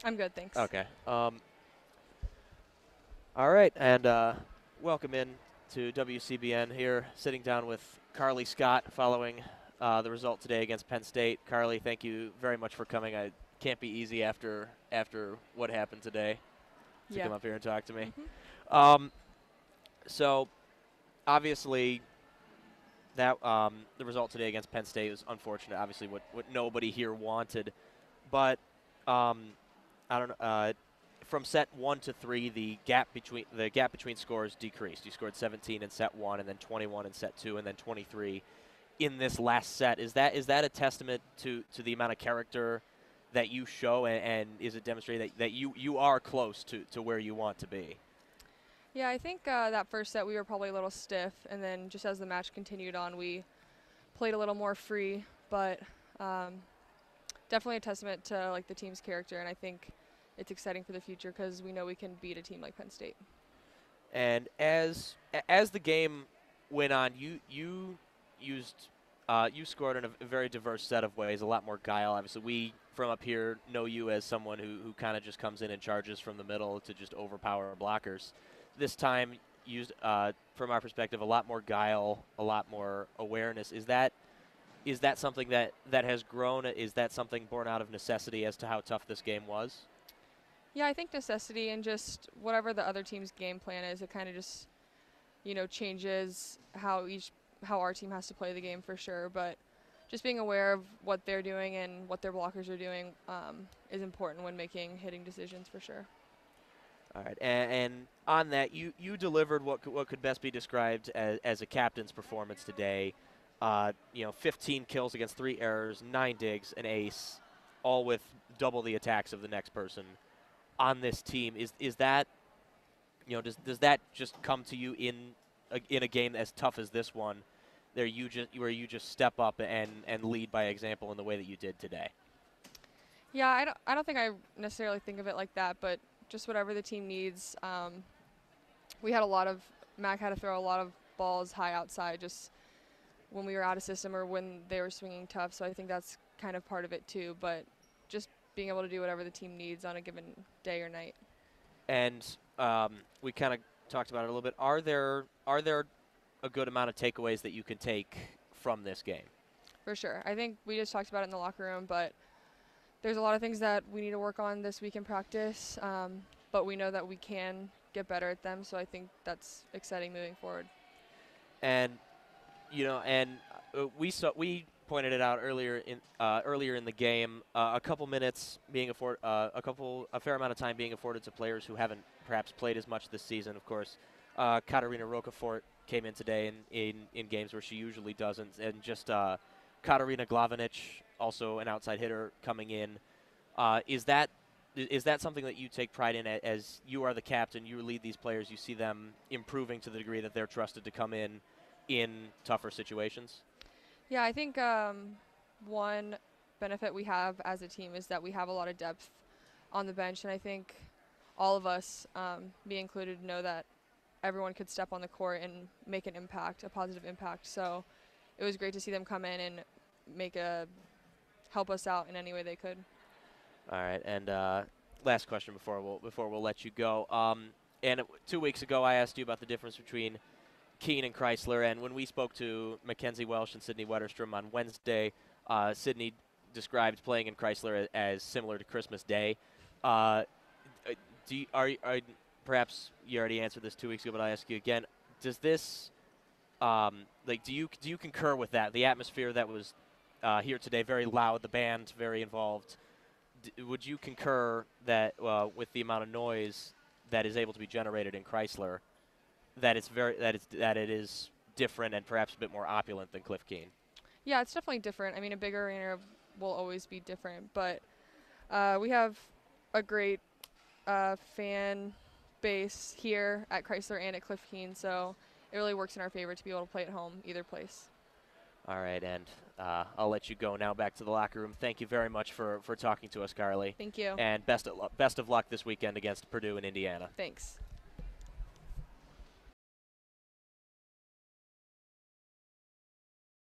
I'm good, thanks. Okay. All right, and welcome in to WCBN here, sitting down with Carly Skjodt following the result today against Penn State. Carly, thank you very much for coming. I can't be easy after what happened today to Yeah. come up here and talk to me. Mhm. Um, so obviously that the result today against Penn State was unfortunate. Obviously, what nobody here wanted, but um, I don't know. From set 1 to 3, the gap between scores decreased. You scored 17 in set 1, and then 21 in set 2, and then 23 in this last set. Is that a testament to the amount of character that you show, and is it demonstrating that you are close to where you want to be? Yeah, I think that first set we were probably a little stiff, and then just as the match continued on, we played a little more free, but um, definitely a testament to like the team's character, and I think it's exciting for the future because we know we can beat a team like Penn State. And as the game went on, you scored in a very diverse set of ways, a lot more guile. Obviously, we from up here know you as someone who kind of just comes in and charges from the middle to just overpower blockers. This time, used from our perspective, a lot more guile, a lot more awareness. Is that something that has grown? Is that something born out of necessity as to how tough this game was? Yeah, I think necessity and just whatever the other team's game plan is, it kind of just changes how our team has to play the game for sure. But just being aware of what they're doing and what their blockers are doing is important when making hitting decisions for sure. All right, and on that, you delivered what could best be described as a captain's performance today. 15 kills against 3 errors, 9 digs, an ace, all with double the attacks of the next person on this team. Is that does that just come to you in a game as tough as this one? Where you just step up and lead by example in the way that you did today. Yeah, I don't think I necessarily think of it like that, but just whatever the team needs. We had a lot of Mac had to throw a lot of balls high outside just when we were out of system or when they were swinging tough. So I think that's kind of part of it too. But just being able to do whatever the team needs on a given day or night. And we kind of talked about it a little bit. Are there a good amount of takeaways that you can take from this game? For sure. I think we just talked about it in the locker room, but there's a lot of things that we need to work on this week in practice. But we know that we can get better at them. So I think that's exciting moving forward. And we pointed it out earlier in the game. A couple minutes being a fair amount of time being afforded to players who haven't perhaps played as much this season. Of course, Katarina Rocafort came in today in games where she usually doesn't, and just Katarina Glavinic, also an outside hitter, coming in. Is that something that you take pride in as you are the captain? You lead these players. You see them improving to the degree that they're trusted to come in tougher situations. Yeah, I think one benefit we have as a team is that we have a lot of depth on the bench, and I think all of us, me included, know that everyone could step on the court and make an impact, a positive impact. So it was great to see them come in and help us out in any way they could. All right, and last question before we'll let you go. And 2 weeks ago, I asked you about the difference between Keene and Chrysler, and when we spoke to Mackenzie Welsh and Sydney Wetterstrom on Wednesday, Sydney described playing in Chrysler as similar to Christmas Day. Uh, do you, are perhaps you already answered this 2 weeks ago, but I ask you again: does this do you concur with that? The atmosphere that was here today, very loud, the band very involved. Would you concur that with the amount of noise that is able to be generated in Chrysler, that it is different and perhaps a bit more opulent than Cliff Keen? Yeah, it's definitely different. I mean, a bigger arena will always be different, but we have a great fan base here at Chrysler and at Cliff Keen, so it really works in our favor to be able to play at home either place. All right, and I'll let you go now back to the locker room. Thank you very much for talking to us, Carly, Thank you. and best of luck this weekend against Purdue and Indiana. Thanks.